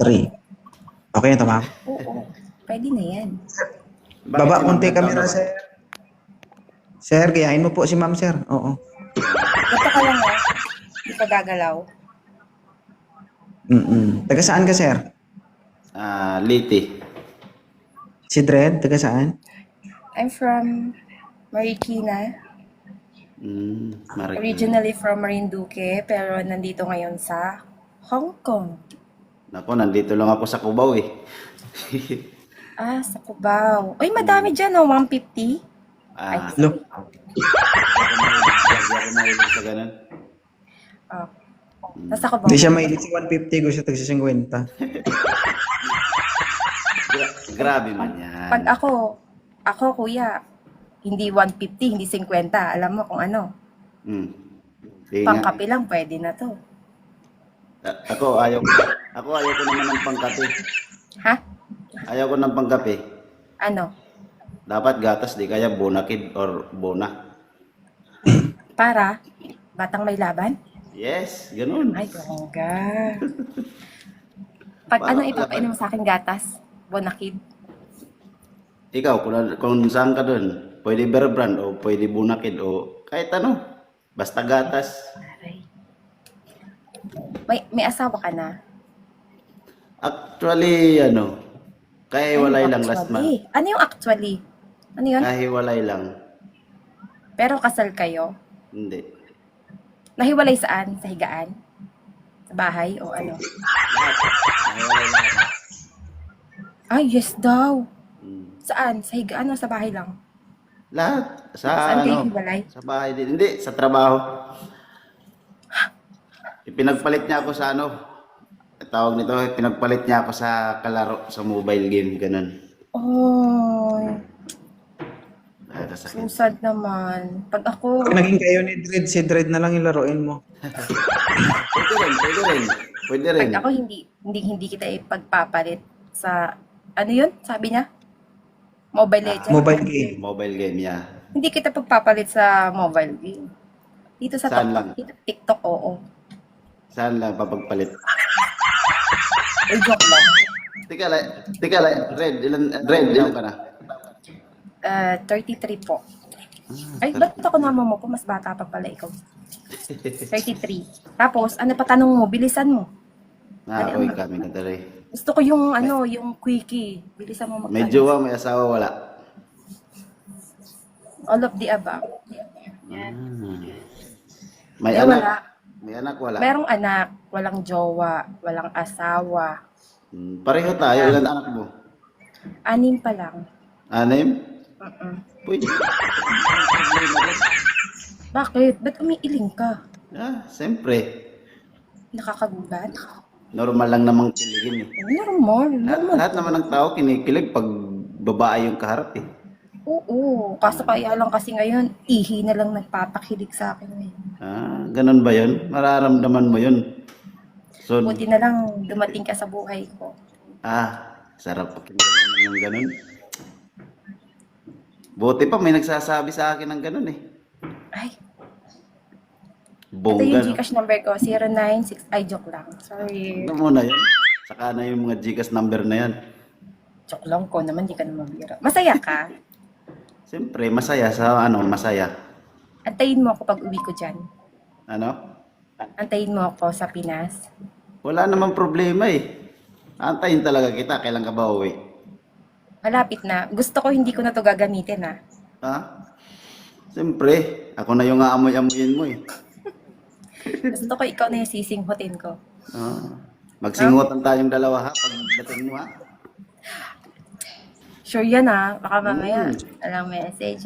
3. Okay na to, ma'am? Oo. Pwede na yan. Baba konti camera, sir. Sir, gayahin mo po si ma'am, sir. Oo. Ito ka lang ha. Hindi ka gagalaw. Taga saan ka, sir? Liti. Si Dred, taga saan? I'm from Marikina. Marikina. Originally from Marinduque, pero nandito ngayon sa Hong Kong. Nako, nandito lang ako sa Cubao eh. Sa Cubao. Uy, madami dyan, oh. 150. Look. Hindi ako mahilig sa ganun. Oh. Nasa Cubao. Hindi siya mahilig sa 150, gusto tagsa 50. Grabe man yan. Pag ako, kuya, hindi 150, hindi 50. Alam mo kung ano. Sige nga. Pangkape lang, pwede na to. Ako ayaw ko naman ng pangkape. Ha? Ayaw ko ng pangkape. Ano? Dapat gatas, di kaya bonakid or bona. Para? Batang may laban? Yes, ganun. Ay, gongga. Pag ano ipapainom sa akin gatas? Bonakid? Ikaw, kung saan ka dun, pwede Bear Brand o pwede bonakid o kahit ano. Basta gatas. Aray. May asawa ka na? Actually, kahiwalay lang last month. Ano yung actually? Ano yun? Kahiwalay lang. Pero kasal kayo? Hindi. Nahiwalay saan? Sa higaan? Sa bahay? O ano? Kahiwalay lang. Ay, yes daw. Hmm. Saan? Sa higaan o sa bahay lang? Lahat. Saan kayo hiwalay? Sa bahay din. Hindi, sa trabaho. Pinagpalit niya ako sa tawag nito, pinagpalit niya ako sa kalaro sa mobile game, ganun. Oh, Sakit. susad naman. Pag ako, Pag naging kayo ni Dred, si Dred na lang yung laruin mo. Pwede rin. pag ako hindi kita ipagpapalit sa, ano yun? Sabi niya? Mobile Legends? Mobile game. Mobile game, yeah. Hindi kita pagpapalit sa mobile game. Dito sa Saan TikTok, lang? dito, TikTok, oo. Saan lang papagpalit? Ay, joke lang. Tika lang, ilan ka na? 33 po. Ay, ba't ako naman mo po? Mas bata pa pala ikaw. 33. Tapos, ano pa tanong mo? Bilisan mo. Uy, kami na tari. Gusto ko yung, yung quickie. Bilisan mo May magtanong. jowa, may asawa, wala. All of the above. May Eh, anak. wala. May anak, wala. Merong anak, walang jowa, walang asawa. Pareho tayo, ilan anak mo? 6 pa lang. 6? Pwede. Bakit? Ba't umiiling ka? Siyempre. Nakakagulat? Normal lang namang kiligin eh. Normal. Lahat naman ng tao kinikilig pag babae yung kaharap eh. Oo. Kaso kaya lang kasi ngayon, ihi na lang nagpapakilig sa akin ngayon. Ganun ba yun? Mararamdaman mo yun. So, Buti na lang dumating ka sa buhay ko. sarap pakinggan naman yung ganun. Buti pa may nagsasabi sa akin ng ganun eh. Ay, ito Bongga, yung no? Gcash number ko, 096. Ay, joke lang. Sorry. Ano mo na yun? Saka na yung mga Gcash number na yan. Joke lang ko naman, di ka naman bira. Masaya ka? Siyempre, masaya masaya. Antayin mo ako pag uwi ko dyan. Ano? Antayin mo ako sa Pinas. Wala namang problema eh. Antayin talaga kita, kailan ka ba uwi? Malapit na. Gusto ko hindi ko na to gagamitin Siyempre, ako na yung aamoy-amoyin mo eh. Gusto ko ikaw na yung sisinghutin ko. Magsingutan tayong dalawa ha, pagdating mo ha. Sure yan baka mamaya. Alang message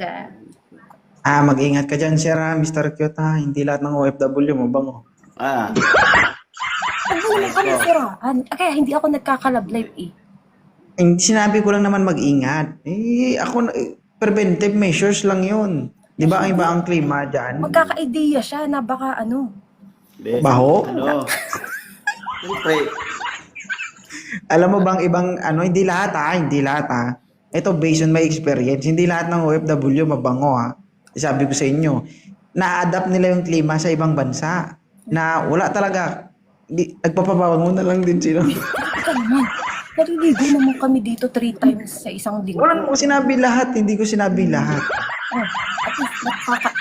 Mag-ingat ka dyan, sir, Mr. Cute, Hindi lahat ng OFW mo bango. Ano naman kami siraan? Kaya hindi ako nagkakalab live Hindi, sinabi ko lang naman mag-ingat. Preventive measures lang yun. Di ba ang iba ang klima dyan? Magkaka-idea siya na baka Baho? Siyempre, Alam mo bang ibang, hindi lahat Ito based on my experience, hindi lahat ng OFW mabango Sabi ko sa inyo, na-adapt nila yung klima sa ibang bansa. Na wala talaga, nagpapabawal mo na lang din sila. naman. Naliligo naman kami dito 3 times sa isang linggo. Wala mo sinabi lahat, hindi ko sinabi lahat. Oh, at least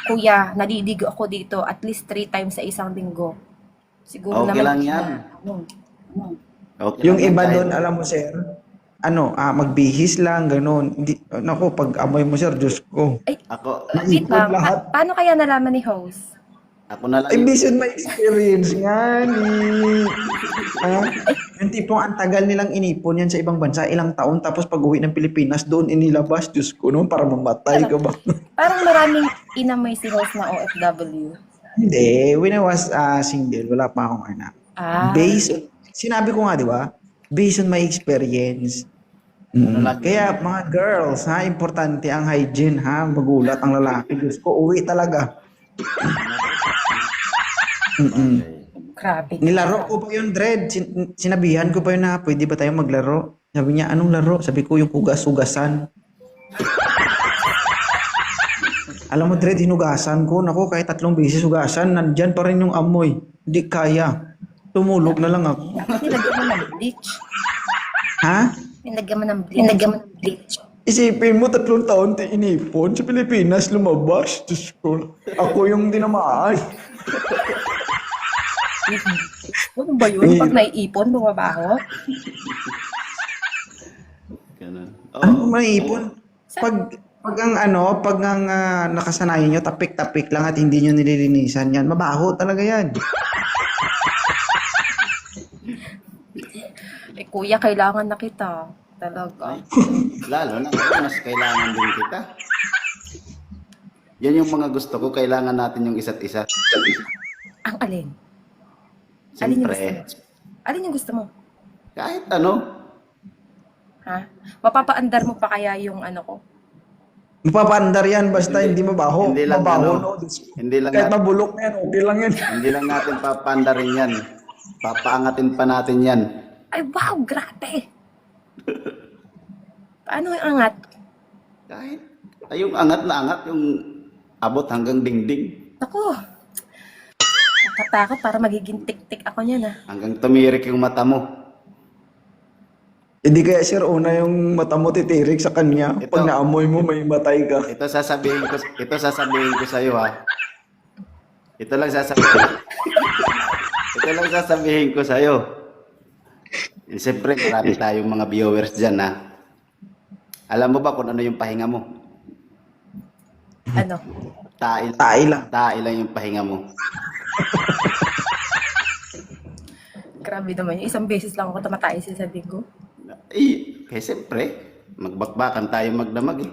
kuya, naliligo ako dito at least 3 times sa isang linggo. Siguro Okay naman. lang yan. Okay Yung lang yan, iba kahit- doon, alam mo sir, magbihis lang, ganun. Hindi, nako, pag amoy mo sir, Diyos ko. Ay, Ako, wait lang. lahat. Paano kaya nalaman ni host? ako na lang Ay, yung... based on my experience nga ni... Yung tipong ang tagal nilang inipon yan sa ibang bansa, ilang taon, tapos pag uwi ng Pilipinas, doon inilabas, Diyos ko, no? Para mamatay ka ba? Parang maraming inamoy si host na OFW. Hindi, when I was single, wala pa akong anak. Sinabi ko nga, di ba? Based on my experience. Kaya mga girls, importante ang hygiene, magulat ang lalaki. Diyos ko, uwi talaga. Grabe. Nilaro ko pa yung dread. Sinabihan ko pa yun na, pwede ba tayo maglaro? Sabi niya, anong laro? Sabi ko, yung hugas-hugasan. Alam mo, dread, hinugasan ko. Naku, kahit 3 beses hugasan, nandyan pa rin yung amoy. Hindi kaya. Tumulog na lang ako. Nilagyan mo ng bleach. Ha? Nilagyan mo ng bleach. Isipin mo, 3 taon inipon. Sa Pilipinas, lumabas. Diyos ko. Ako yung dinamaan. Ano ba yun? Pag naiipon, bumabaho? Ganun. Ano maiipon? Pag ang nakasanayan nyo, tapik-tapik lang at hindi nyo nililinisan yan, mabaho talaga yan. Eh, kuya, kailangan na kita. Talaga. Lalo na, mas kailangan din kita. Yan yung mga gusto ko, kailangan natin yung isa't isa. Ang alin? Alin yung gusto mo? Siyempre, Alin yung gusto mo? kahit ano, Ha? Mapapaandar mo pa kaya yung ano ko? Mapapandar yan basta hindi mabaho. hindi lang mabaho, ano, no? hindi lang Kahit natin, mabulok na yan, okay lang yan. hindi lang natin papandarin yan. Papaangatin pa natin yan. Ay, wow! Grabe! Paano yung angat? Kahit, ay yung angat na angat, yung abot hanggang dingding. Ako! Nakatakot para magiging tik-tik ako niyan, ah. Hanggang tumirik yung mata mo. Hindi kaya sir, una yung mata mo titirik sa kanya. Ito. Pag naamoy mo, may matay ka. Ito sasabihin ko sa iyo ha. Ito lang sasabihin ko sa iyo. Siyempre, marami tayong mga viewers diyan ha. Alam mo ba kung ano yung pahinga mo? Ano? Tae lang. Tae lang yung pahinga mo. Grabe naman yun. Isang beses lang ako tumatay sa linggo. Kaya siyempre, magbakbakan tayo magdamag eh.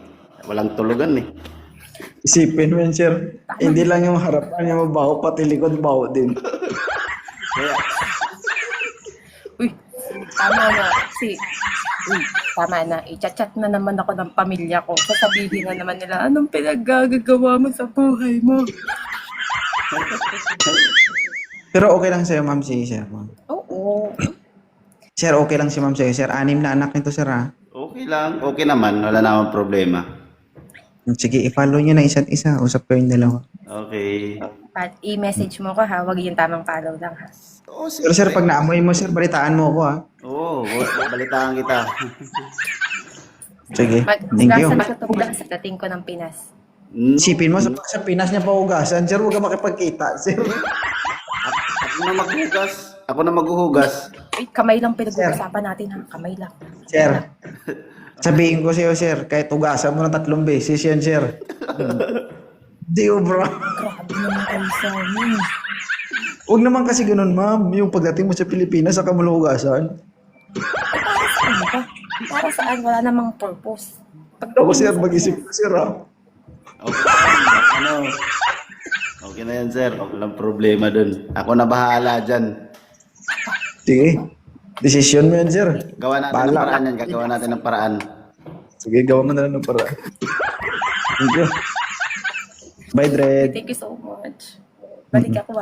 Walang tulugan eh. Isipin mo yan sir. Hindi lang yung harapan niya mabaho, pati likod baho din. Kaya, Uy, tama na. Tama na. I-chat na naman ako ng pamilya ko. Sasabihin na naman nila, anong pinaggagawa mo sa buhay mo? Pero okay lang sa'yo ma'am si sir. Ma'am. Oo. Sir, okay lang si ma'am sa'yo. Sir, 6 na anak nito sir ha. okay lang. Okay naman. Wala namang problema. Sige, i-follow nyo na isa't isa. Usap kayong dalawa. Okay. At i-message mo ko ha. Huwag yung tamang follow lang ha. Oo, Pero sir, pag naamoy mo sir, balitaan mo ako ha. Oo, balitaan kita. Sige, thank you. Maglasan ko ito sa dating ko ng Pinas. Isipin mo, sa Pinas niya pa hugasan. Sir, huwag ka makipagkita. Sir. Ako na maghugas. Ako na maghuhugas. Uy, kamay lang pinag-uusapan natin ha. Kamay lang. Sir, sabihin ko sa'yo, sir, kahit hugasan mo na 3 beses yan, sir. Di bro. Grabe naman kayo sa amin. Huwag naman kasi ganun, ma'am. Yung pagdating mo sa Pilipinas, saka mo lang hugasan. Para saan ba? Para saan? Wala namang purpose. Ako, sir, mag-isip ka, sir, ha? Okay. Ano? Okay na yan, sir. Walang problema dun. Ako na bahala dyan. Sige. Decision mo yan, sir. Gawa natin ng Bahala. paraan yan. Gagawa natin ng paraan. Sige, gawa mo na lang ng paraan. Thank you. Bye, Dred. Thank you so much. Balik ako